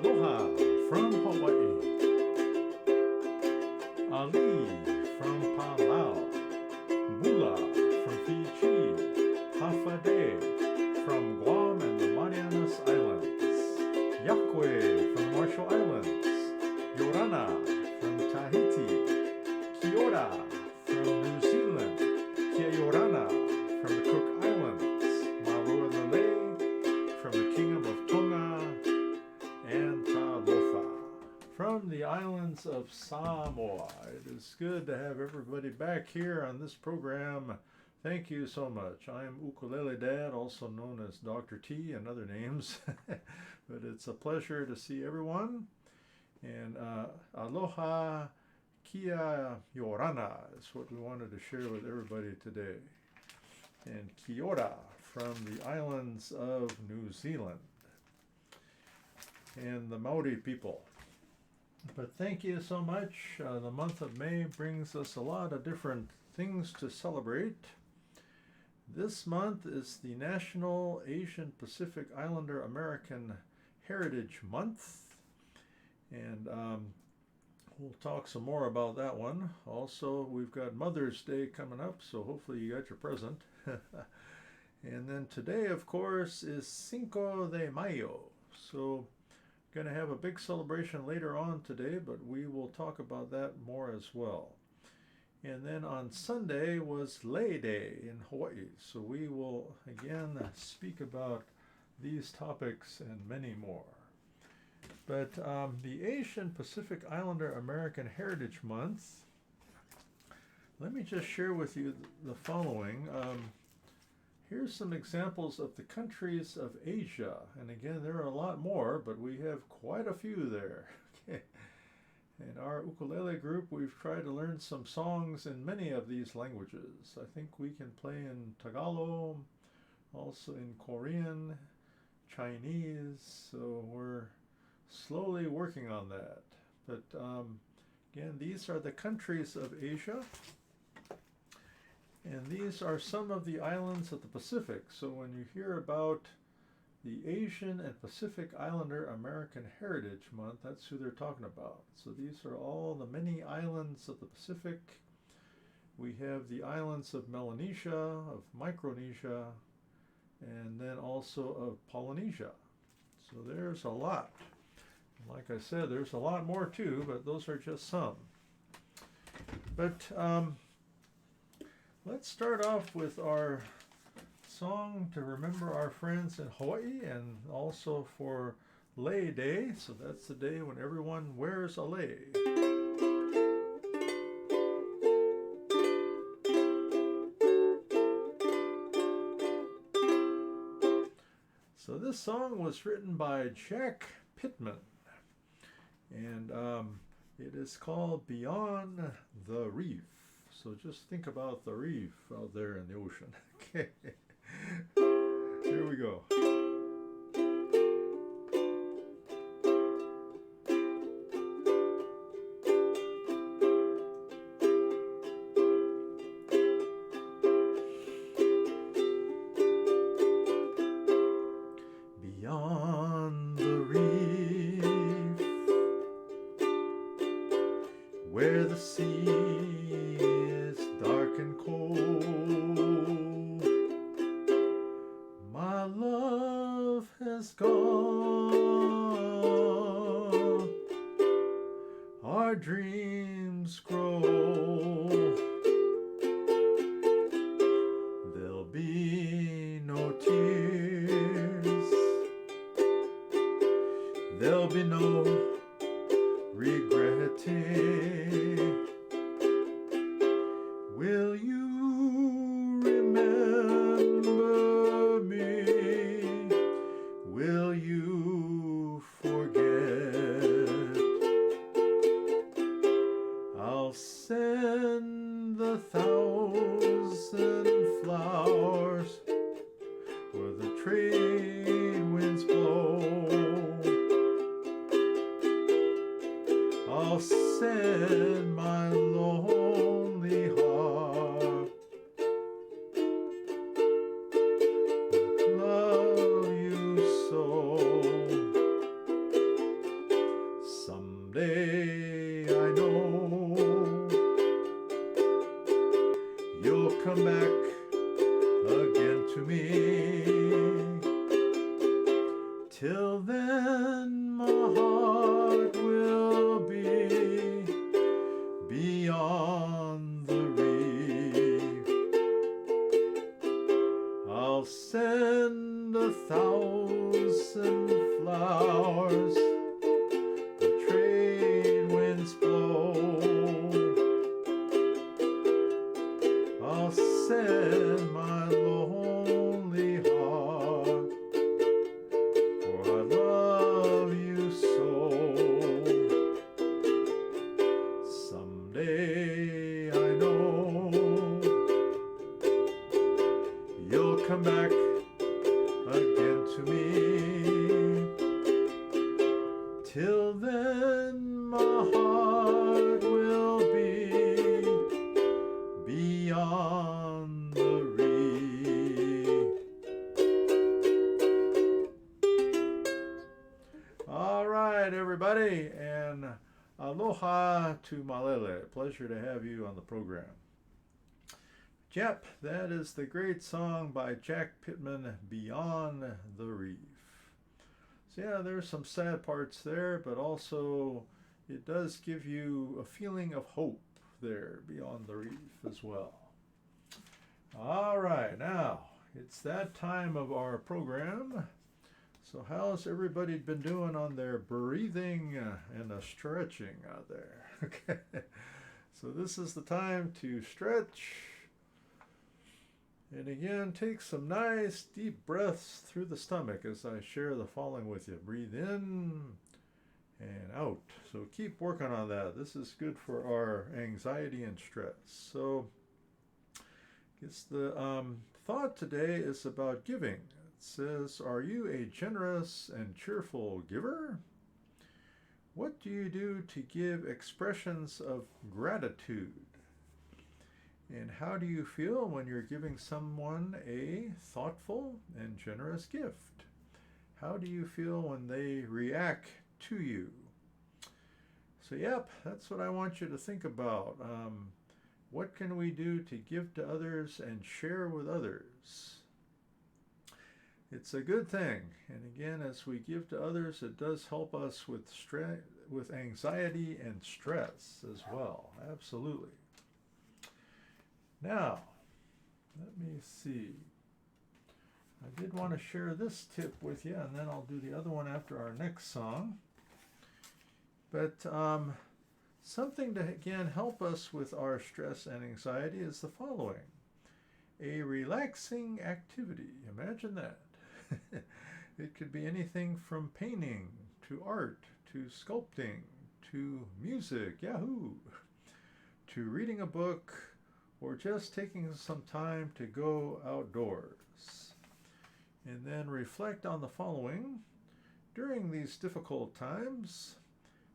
Aloha from Hawaii. Ali from Palau. Bula from Fiji. Hafade from Guam and the Marianas Islands. Yakwe from the Marshall Islands. Yorana from Tahiti. Kiora from New Zealand. Kia Yorana from the Cook Islands. Ukulele from the Kingdom of Tonga. And Talofa from the islands of Samoa. It is good to have everybody back here on this program. Thank you so much. I am Ukulele Dad, also known as Dr. T and other names. But it's a pleasure to see everyone. And Aloha Kia Yorana is what we wanted to share with everybody today. And Kia ora from the islands of New Zealand and the Maori people. But thank you so much. The month of May brings us a lot of different things to celebrate. This month is the National Asian Pacific Islander American Heritage Month. And we'll talk some more about that one. Also, we've got Mother's Day coming up, so hopefully you got your present. And then today, of course, is Cinco de Mayo. So going to have a big celebration later on today, but we will talk about that more as well. And then on Sunday was Lei Day in Hawaii. So we will again speak about these topics and many more. But the Asian Pacific Islander American Heritage Month, let me just share with you the following. Here's some examples of the countries of Asia. And again, there are a lot more, but we have quite a few there. Okay. In our ukulele group, we've tried to learn some songs in many of these languages. I think we can play in Tagalog, also in Korean, Chinese, so we're slowly working on that. But again, these are the countries of Asia. And these are some of the islands of the Pacific. So when you hear about the Asian and Pacific Islander American Heritage Month, that's who they're talking about. So these are all the many islands of the Pacific. We have the islands of Melanesia, of Micronesia, and then also of Polynesia. So there's a lot. Like I said, there's a lot more too, but those are just some. But let's start off with our song to remember our friends in Hawaii and also for Lei Day. So that's the day when everyone wears a lei. So this song was written by Jack Pittman. And it is called Beyond the Reef. So just think about the reef out there in the ocean. Okay. Here we go. Beyond the reef, where the sea is dark and cold, my love has gone, our dreams grow, there'll be no tears, there'll be no regretting. Will you remember me? Will you forget? I'll send 1,000 flowers where the trade winds blow. I'll send Till then my heart will be beyond the reef. I'll send 1,000 flowers, the trade winds blow. I'll send my lonely heart, for I love you so. Someday I know you'll come back again to me. Till then my heart will be beyond the reef. All right, everybody, and aloha to Malele. Pleasure to have you on the program. Yep, that is the great song by Jack Pittman, Beyond the Reef. So yeah, there's some sad parts there, but also it does give you a feeling of hope there beyond the reef as well. All right, now it's that time of our program. So how's everybody been doing on their breathing and stretching out there? Okay, so this is the time to stretch. And again, take some nice deep breaths through the stomach as I share the following with you. Breathe in and out. So keep working on that. This is good for our anxiety and stress. So it's the thought today is about giving. It says, are you a generous and cheerful giver? What do you do to give expressions of gratitude? And how do you feel when you're giving someone a thoughtful and generous gift? How do you feel when they react to you? So yep, that's what I want you to think about. What can we do to give to others and share with others? It's a good thing. And again, as we give to others, it does help us with anxiety and stress as well. Absolutely. Now, let me see. I did want to share this tip with you, and then I'll do the other one after our next song. But something to, again, help us with our stress and anxiety is the following. A relaxing activity. Imagine that. It could be anything from painting to art to sculpting to music, yahoo, to reading a book, or just taking some time to go outdoors. And then reflect on the following. During these difficult times,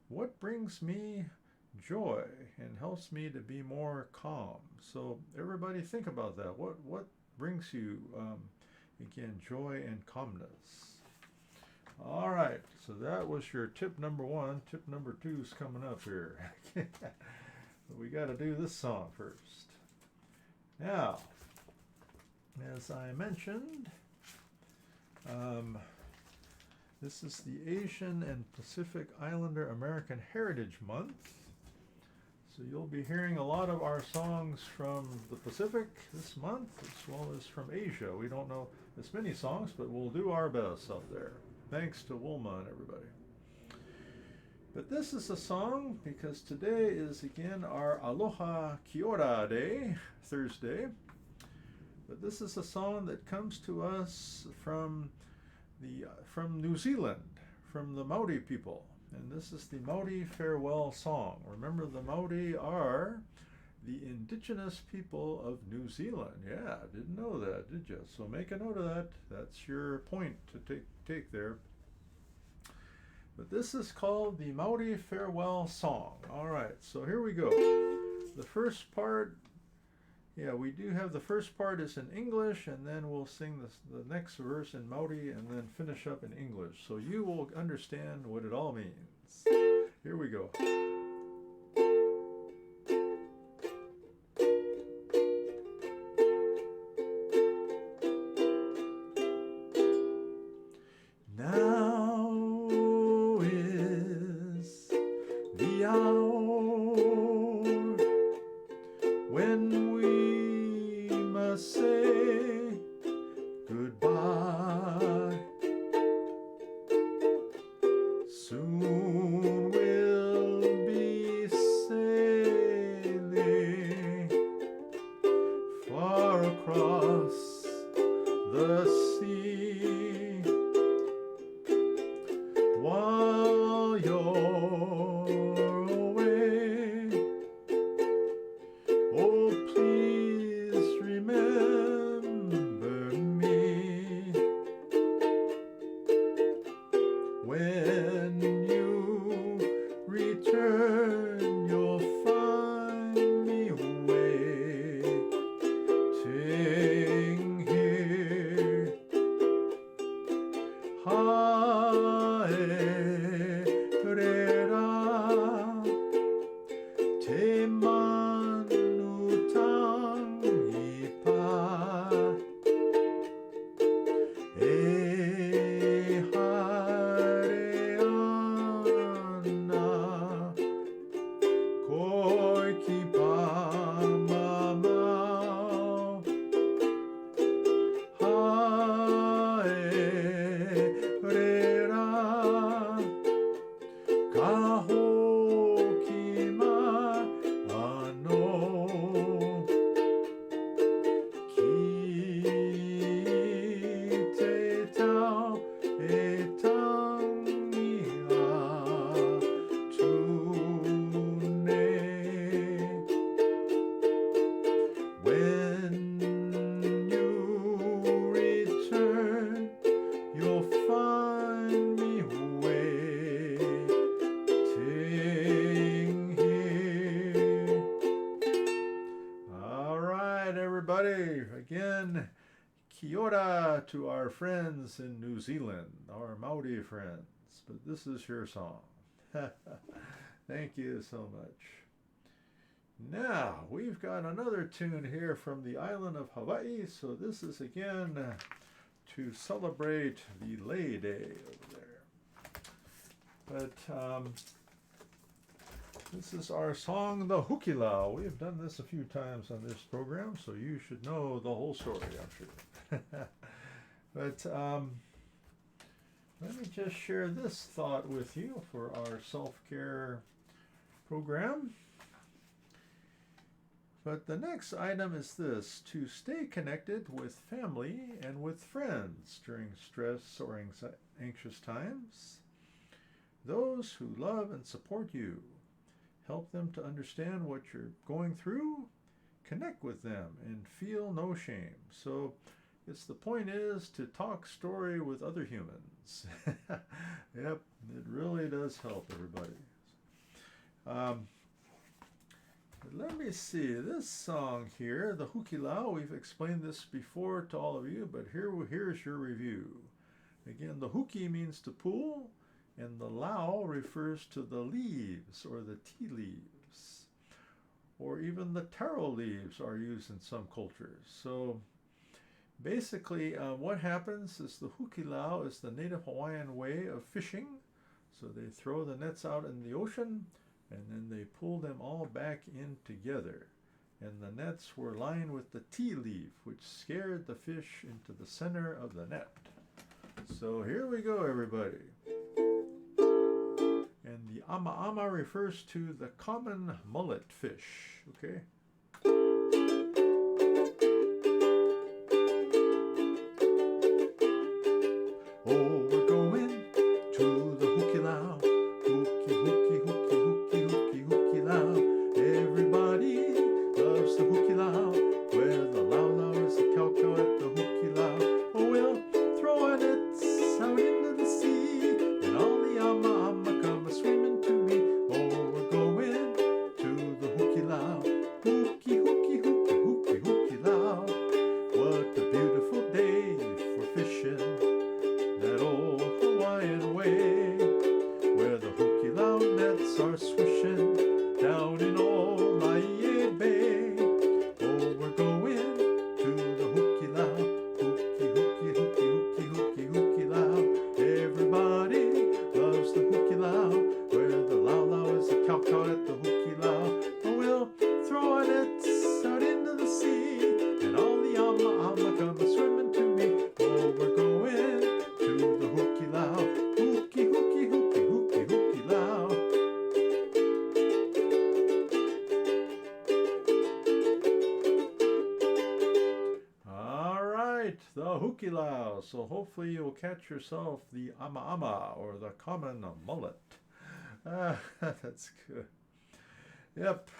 what brings me joy and helps me to be more calm? So everybody think about that. What brings you, again, joy and calmness? All right, so that was your tip number one. Tip number two is coming up here. But we got to do this song first. Now, as I mentioned, this is the Asian and Pacific Islander American Heritage Month. So you'll be hearing a lot of our songs from the Pacific this month, as well as from Asia. We don't know as many songs, but we'll do our best up there. Thanks to Wilma and everybody. But this is a song because today is again our Aloha Kiora Day, Thursday. But this is a song that comes to us from New Zealand, from the Maori people. And this is the Maori farewell song. Remember, the Maori are the indigenous people of New Zealand. Yeah, didn't know that, did you? So make a note of that. That's your point to take there. But this is called the Maori farewell song. All right, so here we go. The first part, yeah, we do have the first part is in English, and then we'll sing the next verse in Maori and then finish up in English. So you will understand what it all means. Here we go. Now When you return, you'll find me waiting here. Haerera te manutang ipa. E hareana koi ki pamamau. Haerera ka hoki mai ano. Ki te tau e tangia tune. When you return, you'll find me waiting here. All right, everybody. Again, kia ora to our friends in New Zealand, our Maori friends. But this is your song. Thank you so much. Now, we've got another tune here from the island of Hawaii. So this is again to celebrate the Lei Day over there. But this is our song, the Hukilau. We've done this a few times on this program, so you should know the whole story, I'm sure. But let me just share this thought with you for our self-care program. But the next item is this: to stay connected with family and with friends during stress or anxious times. Those who love and support you. Help them to understand what you're going through. Connect with them and feel no shame. So the point is to talk story with other humans. Yep, it really does help everybody. Let me see, this song here, the Hukilau, we've explained this before to all of you, but here's your review. Again, the huki means to pull, and the lao refers to the leaves or the tea leaves, or even the taro leaves are used in some cultures. So basically what happens is the hukilau is the native Hawaiian way of fishing. So they throw the nets out in the ocean and then they pull them all back in together. And the nets were lined with the tea leaf, which scared the fish into the center of the net. So here we go, everybody. And the ama refers to the common mullet fish, okay? Oh, we're going to the Hukilau. Huki, huki, huki, huki, huki, Hukilau. Everybody loves the Hukilau. Where the lau is the cow at the Hukilau. Oh, we'll throw our nets out into the sea, and all the ama come swimming to me. Oh, we're going to the Hukilau. Huki, huki, huki, huki, Hukilau. What a beautiful day for fishing, that old Hawaiian way, where the Hukilau nets are swishing down in old Mayo Bay. Oh, we're going to the Hukilau. Huki, huki, huki, huki, huki, Hukilau. Everybody loves the Hukilau. Where the lau is the cow at the Hukilau. Oh, we'll throw our nets out into the sea, and all the ama come swimming to me. Oh, we're going to the Hukilau. Huki, huki, huki, huki, Hukilau. All right, the Hukilau. So hopefully you'll catch yourself the ama or the common mullet. That's good. Yep.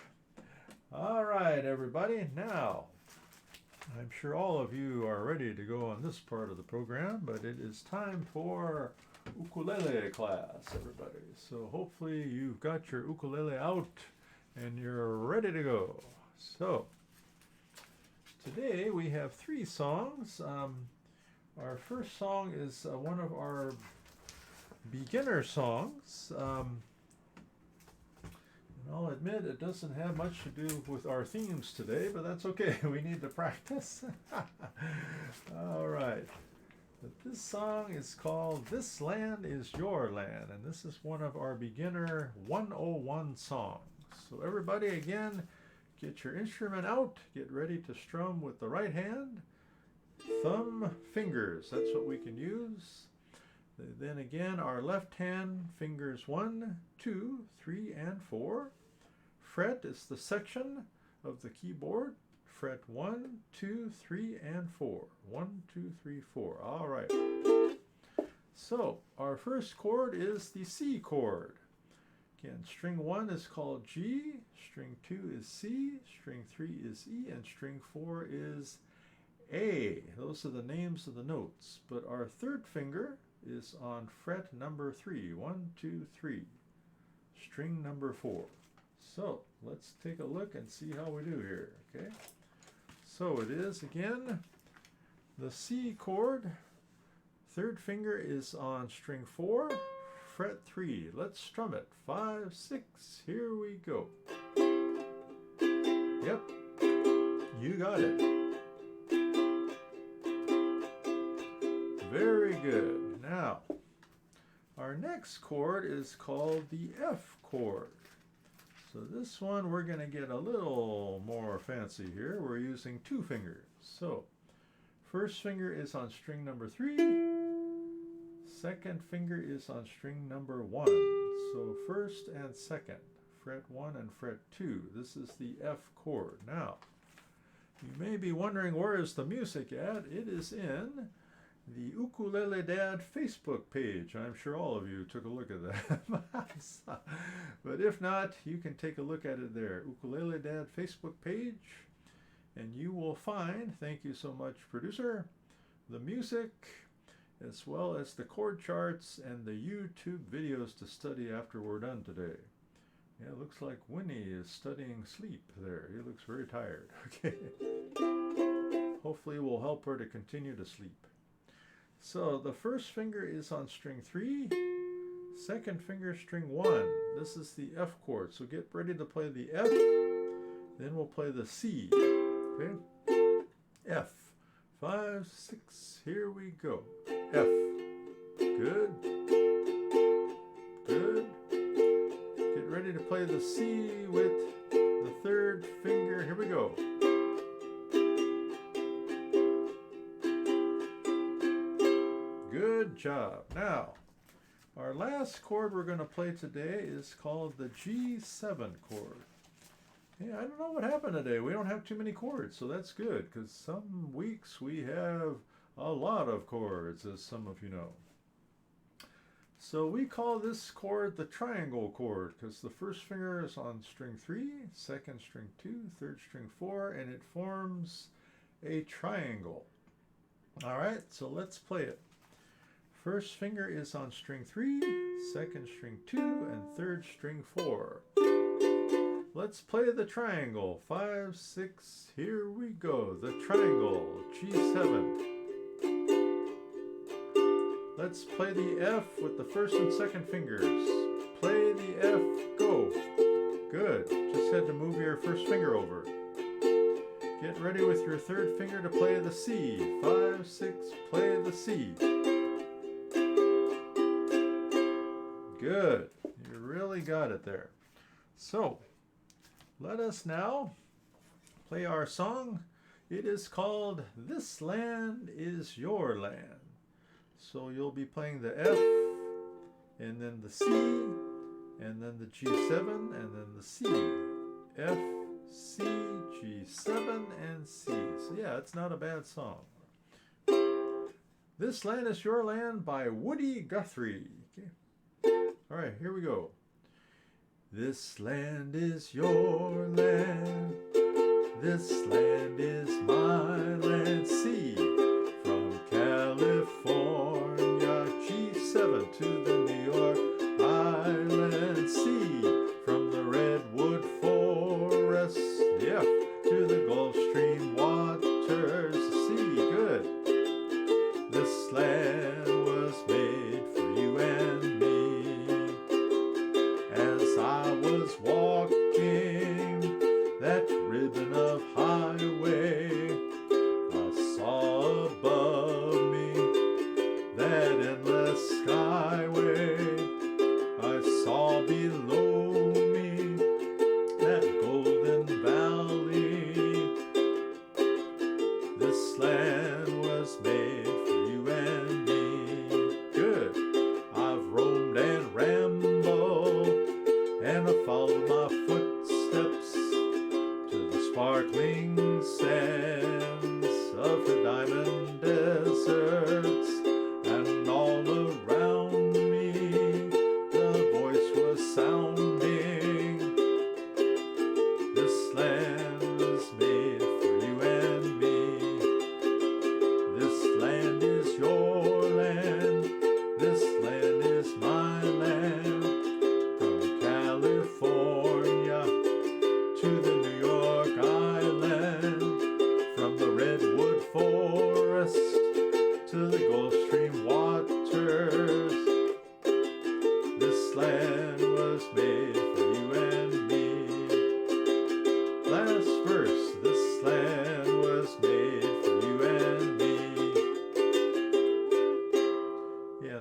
All right, everybody. Now, I'm sure all of you are ready to go on this part of the program, but it is time for ukulele class, everybody. So hopefully you've got your ukulele out and you're ready to go. So today we have 3 songs. Our first song is one of our beginner songs. And I'll admit it doesn't have much to do with our themes today, but that's okay. We need to practice. All right. But this song is called This Land Is Your Land, and this is one of our beginner 101 songs. So everybody, again, get your instrument out, get ready to strum with the right hand, thumb, fingers, that's what we can use. Then again, our left hand, fingers 1, 2, 3, and 4. Fret is the section of the keyboard. Fret 1, 2, 3, and 4. 1, 2, 3, 4. All right. So our first chord is the C chord. Again, string 1 is called G, string 2 is C, string 3 is E, and string 4 is A. Those are the names of the notes. But our third finger is on fret number 3. 1, 2, 3. String number 4. So let's take a look and see how we do here. Okay. So it is, again, the C chord. Third finger is on string 4, fret 3. Let's strum it. 5, 6, here we go. Yep, you got it. Very good. Now, our next chord is called the F chord. So this one we're going to get a little more fancy here. We're using 2 fingers. So first finger is on string number 3. Second finger is on string number 1. So first and second, fret 1 and fret 2. This is the F chord. Now, you may be wondering, where is the music at? It is in the Ukulele Dad Facebook page. I'm sure all of you took a look at that. But if not, you can take a look at it there. Ukulele Dad Facebook page. And you will find, thank you so much, producer, the music, as well as the chord charts and the YouTube videos to study after we're done today. Yeah, it looks like Winnie is studying sleep there. He looks very tired. Okay. Hopefully we'll help her to continue to sleep. So the first finger is on string 3, second finger string 1. This is the F chord. So get ready to play the F, then we'll play the C. Okay? F. 5, 6, here we go. F. Good. Good. Get ready to play the C with the third finger. Here we go. Good job. Now, our last chord we're going to play today is called the G7 chord. Yeah, I don't know what happened today. We don't have too many chords, so that's good, because some weeks we have a lot of chords, as some of you know. So we call this chord the triangle chord, because the first finger is on string 3, second string 2, third string 4, and it forms a triangle. All right, so let's play it. First finger is on string 3, second string 2, and third string 4. Let's play the triangle. 5, 6, here we go. The triangle, G7. Let's play the F with the first and second fingers. Play the F, go. Good. Just had to move your first finger over. Get ready with your third finger to play the C. 5, 6, play the C. Good. You really got it there. So, let us now play our song. It is called This Land Is Your Land. So you'll be playing the F, and then the C, and then the G7, and then the C. F, C, G7, and C. So yeah, it's not a bad song. This Land Is Your Land by Woody Guthrie. Okay. All right, here we go. This land is your land, this land is my land, C, from California, G7 to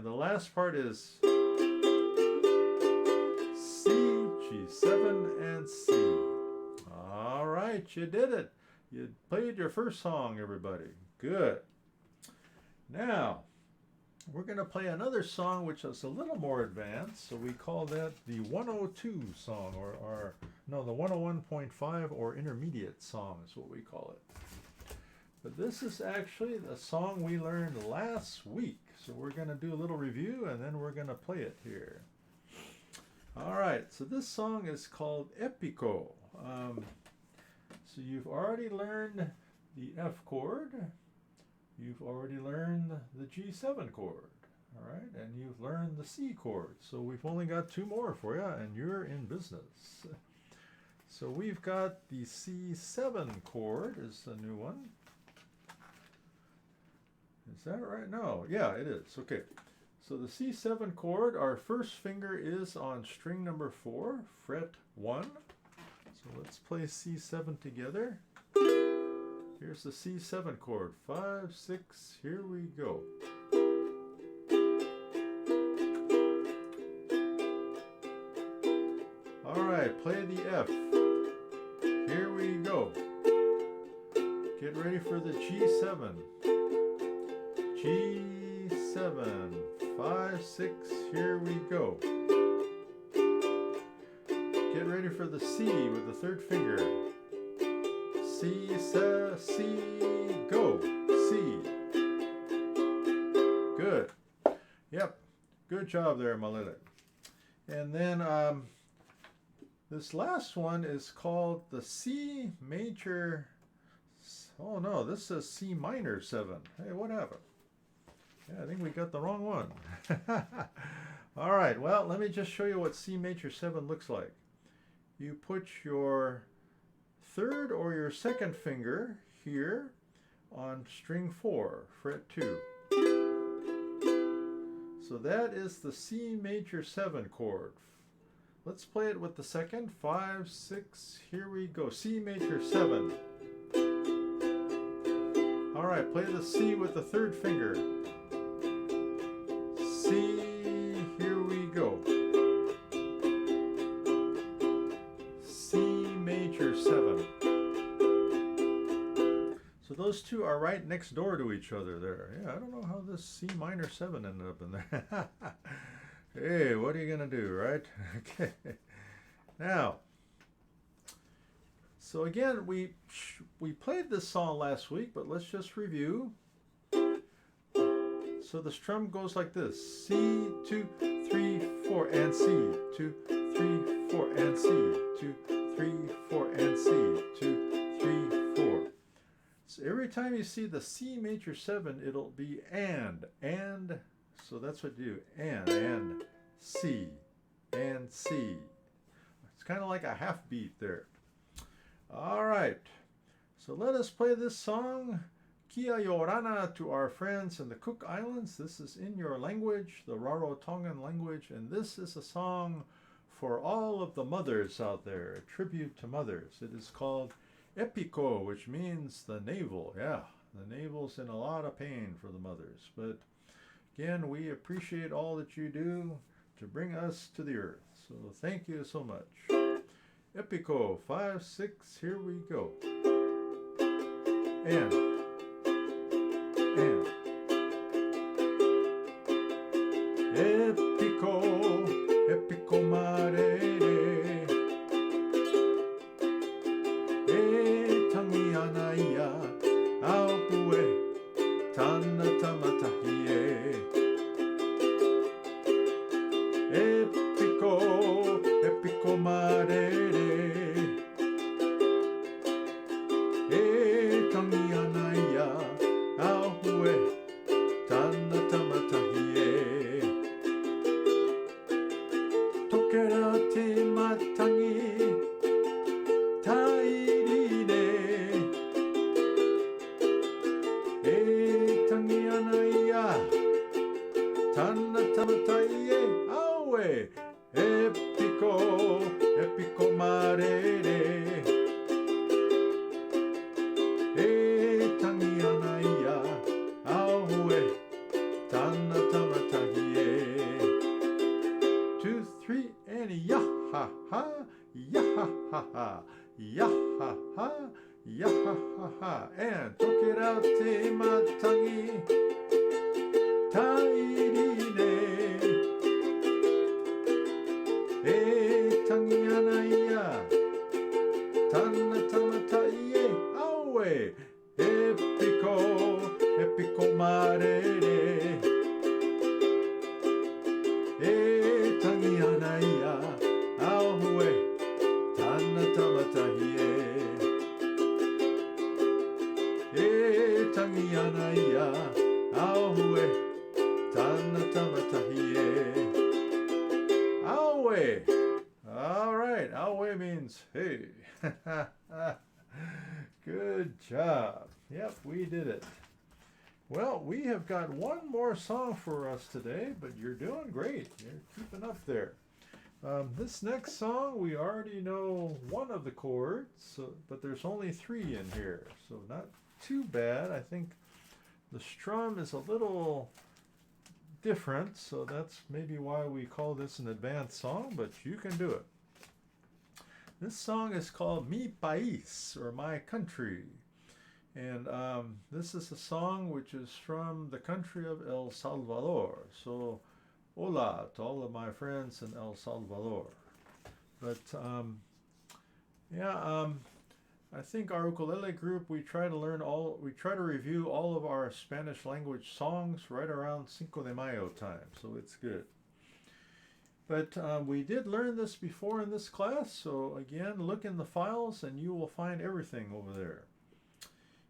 the last part is C, G7, and C. All right, you did it. You played your first song, everybody. Good. Now, we're going to play another song which is a little more advanced, so we call that the 102 song, or no, the 101.5 or intermediate song is what we call it. But this is actually the song we learned last week, so we're going to do a little review and then we're going to play it here. All right, so this song is called Epico. So you've already learned the F chord. You've already learned the G7 chord, all right? And you've learned the C chord. So we've only got two more for you, and you're in business. So we've got the C7 chord is the new one. Is that right? No, yeah, it is. Okay. So the C7 chord, our first finger is on string number 4, fret 1. So let's play C7 together. Here's the C7 chord, 5, 6, here we go. All right, play the F. Here we go. Get ready for the G7. G7, 5, 6, here we go. Get ready for the C with the third finger. C, C, go, C. Good. Yep, good job there, Malele. And then this last one is called the C major. Oh no, this says C minor 7. Hey, what happened? Yeah, I think we got the wrong one. All right, well, let me just show you what C major 7 looks like. You put your third or your second finger here on string 4, fret 2. So that is the C major 7 chord. Let's play it with the second, 5, 6, here we go. C major 7. All right, play the C with the third finger. C, here we go. C major 7. So those two are right next door to each other there. Yeah, I don't know how this C minor 7 ended up in there. Hey, what are you going to do, right? Okay. Now, so again, we played this song last week, but let's just review. So the strum goes like this. C, 2, 3, 4, and C. 2, 3, 4, and C. 2, 3, 4, and C. 2, 3, 4. So every time you see the C major 7, it'll be and. So that's what you do. And C. And C. It's kind of like a half beat there. All right. So let us play this song. Kia Yorana to our friends in the Cook Islands. This is in your language, the Rarotongan language, and this is a song for all of the mothers out there, a tribute to mothers. It is called Epico, which means the navel. Yeah, the navel's in a lot of pain for the mothers. But again, we appreciate all that you do to bring us to the earth. So thank you so much. Epico, 5, 6, here we go. And. Epico, Epico marere. E tangi anaia, aupue, tana tamatahie. Epico, Epico marere. E tangi anaia, aupue, tana tamatahie. Tokera te matangi, tairine. E tangi anaia, tana tamataie, aue. Epico, Epico marere. E tangi anaia, aue, tana tamataie. ha, yahaha, yahaha, and toke te matangi, tairine, e tangi anaia, tana tamata ie, awe, epico, epico marere, e tangi anaia, awe, tana tamata ie, e tangi anaia, awe, tana tamata ie, awe. All right, awe means hey. Good job. Yep, we did it. Well, we have got one more song for us today, but you're doing great. You're keeping up there. This next song, we already know one of the chords, but there's only 3 in here, so not too bad. I think the strum is a little different, so that's maybe why we call this an advanced song, but you can do it. This song is called Mi País, or My Country. And this is a song which is from the country of El Salvador. So, hola to all of my friends in El Salvador. But, I think our ukulele group, we try to review all of our Spanish language songs right around Cinco de Mayo time. So it's good. But we did learn this before in this class, so again, look in the files and you will find everything over there.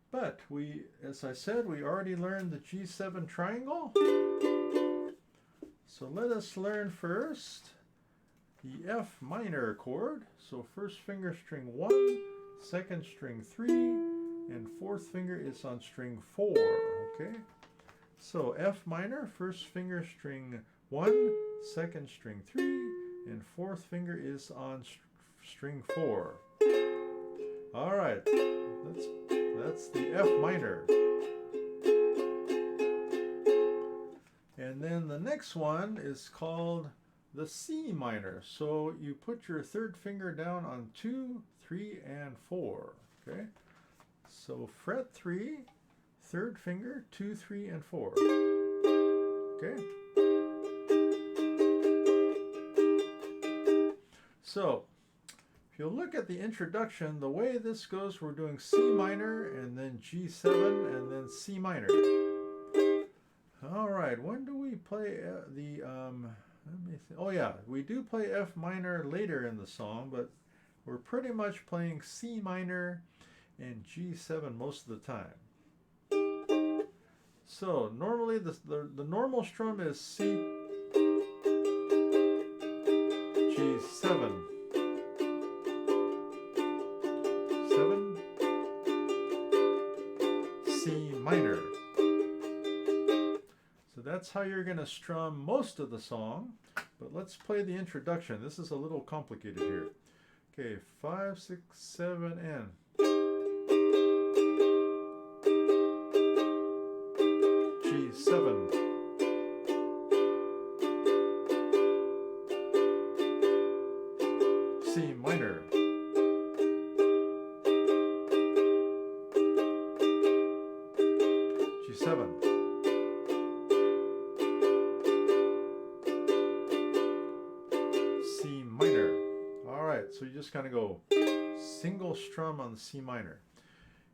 But as I said, we already learned the G7 triangle. So let us learn first the F minor chord. So first finger string 1, second string 3, and fourth finger is on string 4, okay? So F minor, first finger string 1, second string 3, and fourth finger is on string 4. All right, that's the F minor. And then the next one is called the C minor. So you put your third finger down on 2, 3, and 4, okay? So fret 3, third finger, 2, 3, and 4, okay? So, if you look at the introduction, the way this goes, we're doing C minor, and then G7, and then C minor. All right, when do we play let me think. Oh yeah, we do play F minor later in the song, but we're pretty much playing C minor and G7 most of the time. So, normally the normal strum is C, G7, 7, C minor. So that's how you're going to strum most of the song, but let's play the introduction. This is a little complicated here. Okay, 5, 6, 7, and G7, C minor, G7, C minor. All right, so you just kind of go single strum on the C minor.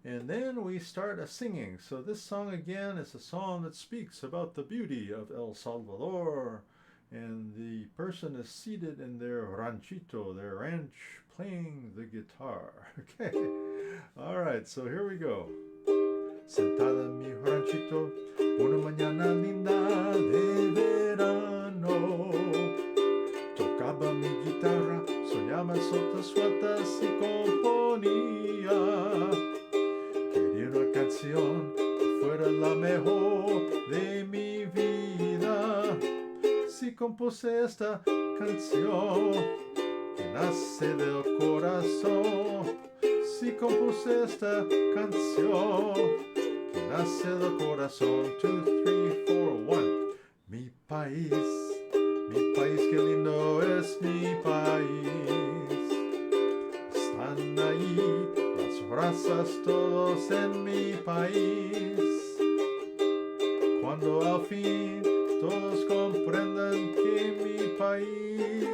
And then we start a singing. So this song again is a song that speaks about the beauty of El Salvador. And the person is seated in their ranchito, their ranch, playing the guitar. Okay. All right, so here we go. Sentada en mi ranchito, una mañana linda de verano. Tocaba mi guitarra, soñaba sotas sueltas y componía. Quería una canción que fuera la mejor de mi vida. Si compuse esta canción que nace del corazón. Si compuse esta canción que nace del corazón. 2, 3, 4, 1. Mi país, qué lindo es mi país. Está ahí, las brasas todos en mi país. Cuando al fin todos comprendan que mi país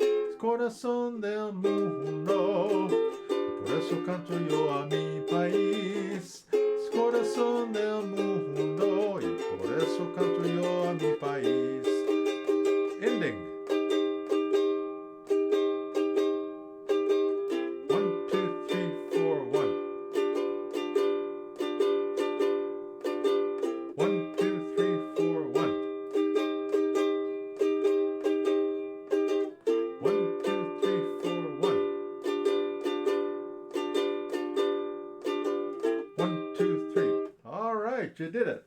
es corazón del mundo, por eso canto yo a mi país. Es corazón del mundo y por eso canto yo a mi país. Ending. 1, 2, 3, 4, 1. 1, 2, 3, 4, 1. 1, 2, 3, 4, 1. 1, 2, 3. All right, you did it.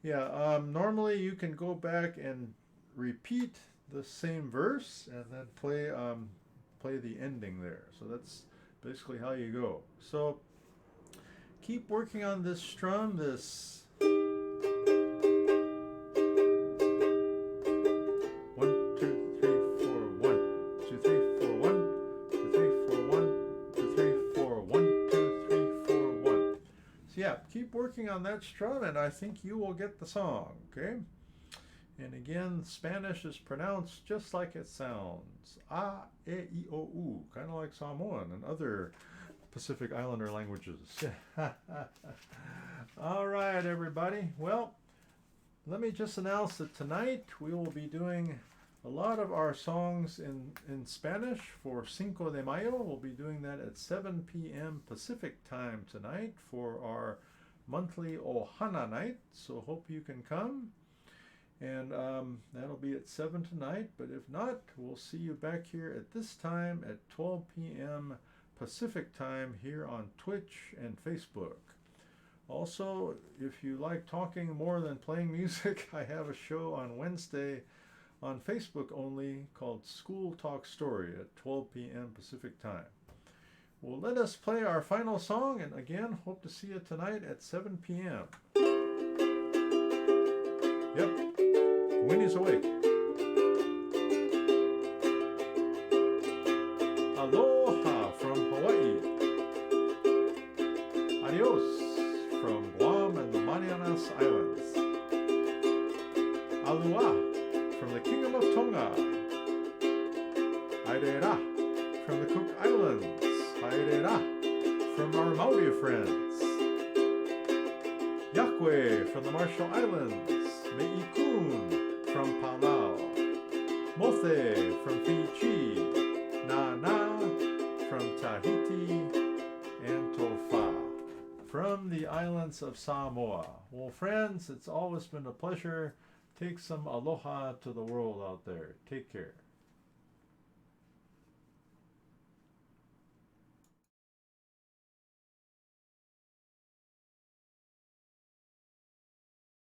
Yeah, normally you can go back and repeat the same verse and then play the ending there. So that's basically how you go. So keep working on this strum, this 1, 2, 3, 4, 1, 2, 3, 4, 1, 2, 3, 4, 1, 2, 3, 4, 1, 2, 3, 4, 1. So yeah, keep working on that strum and I think you will get the song, okay? And again, Spanish is pronounced just like it sounds. A, E, I, O, U, kind of like Samoan and other Pacific Islander languages. All right, everybody. Well, let me just announce that tonight we will be doing a lot of our songs in Spanish for Cinco de Mayo. We'll be doing that at 7 p.m. Pacific time tonight for our monthly Ohana night. So hope you can come. And that'll be at 7 tonight. But if not, we'll see you back here at this time at 12 p.m. Pacific time here on Twitch and Facebook. Also, if you like talking more than playing music, I have a show on Wednesday on Facebook only called School Talk Story at 12 p.m. Pacific time. Well, let us play our final song, and again, hope to see you tonight at 7 p.m. Yep. Winnie's awake. Aloha from Hawaii. Adios from Guam and the Marianas Islands. Alua from the Kingdom of Tonga. Airera from the Cook Islands. Airera from our Maori friends. Yakwe from the Marshall Islands. Me'ikun from Palau, Mothe from Fiji, Nana from Tahiti, and Tofa from the islands of Samoa. Well, friends, it's always been a pleasure. Take some aloha to the world out there. Take care.